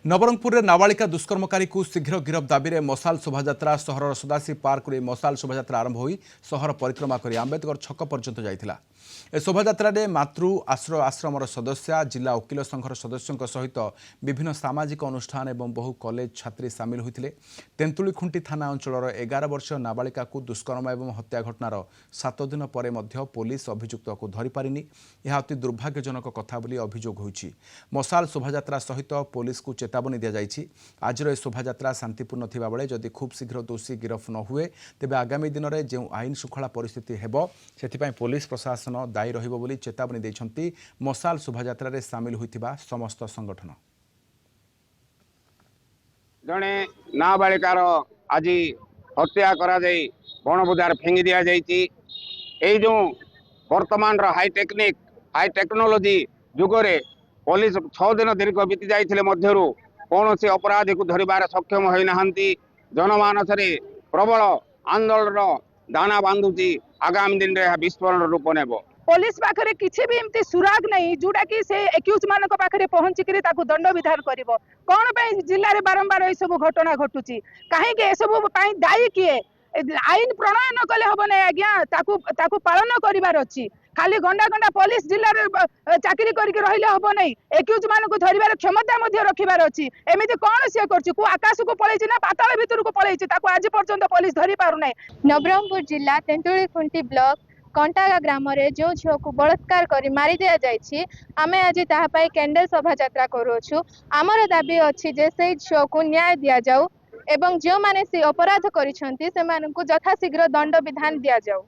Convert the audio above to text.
नवरंगपुर में नाबालिका दुष्कर्मकारी को शीघ्र गिरफ दाबी में मशाल शोभायात्रा सहर सदासी पार्क में मशाल शोभायात्रा आरंभ हो सहर परिक्रमा कर आंबेडकर छक पर्यंत जाइथिला। ए शोभायात्रा में मातृ आश्रय आश्रमर सदस्य जिला वकिल संघर सदस्यों सहित विभिन्न सामाजिक अनुष्ठान और बहु कॉलेज छात्री सामिल होते। तेंतुलीखुंटी थाना अंचल 11 वर्ष नाबालिका को दुष्कर्म और हत्या घटनार 7 दिन पर पुलिस अभियुक्त को धरी पारिनी। यह अति दुर्भाग्यजनक कथा बोली अभियोग होइछि। मशाल शोभायात्रा सहित पुलिस को चेतावनी दी जाइछि। आज शोभायात्रा शांतिपूर्ण थिबा बेले जदि खूब शीघ्र दोषी गिरफ न हुए तेबे आगामी दिन में जो आईन श्रृंखला परिस्थिति हेबो सेथिपाई पुलिस प्रशासन दायी रहिबो बोली चेतावनी दैछन्ति मशाल शोभायात्रा रे सामिल होइथिबा समस्त संगठन। जणे नाबालिकार आज हत्या करा जाई बणबजार फेंगी दिया जाइछि। एई जो वर्तमान हाई टेक्नोलोजी जुगरे पुलिस 6 दिन दीर्घ बीती जाइथिले मध्यरु कौनसी अपराधी को धरिबार सक्षम होई नाहंती। जनमानस रे प्रबल आंदोलन दाना बांधुची। आगामी दिन रे विस्फोरण रूप नेबो। पुलिस पाखरे किछि भी एमती सुराग नहीं जोटा कि से एक्यूज मानक पाखरे पहुंची करी ताकू दंड विधान करिवो। कोन पे जिल्ला रे बारंबार ए सब घटना घटुची काहे के ए सब पई दायी किए? आईन प्रणयन कले हबो नै आज्ञा ताकू पालन करिवार अछि। खाली गंडा गंडा पुलिस जिल्ला रे चाकरी करके रहिले हबो नै। एक्यूज मानक धरिबार क्षमता मध्ये रखिबार अछि। एमिति कोन से करछि को आकाश को पळैछि ना पाताल भितर को पळैछि ताकू आज पर्यंत पुलिस धरि पारु नै। नवरंगपुर जिला तेंतुलीखुंटी ब्लॉक कंटागा ग्राम रे जो झील को बलात्कार करी मारी दिया जाइछि। आमे आज ताहा पाई कैंडल शोभा यात्रा करूछु। आमर दाबी अछि जे से झील को न्याय दिया जाऊ एवं जो माने से अपराध करिसंती से मानकु यथाशीघ्र दंड विधान दिया जाऊ।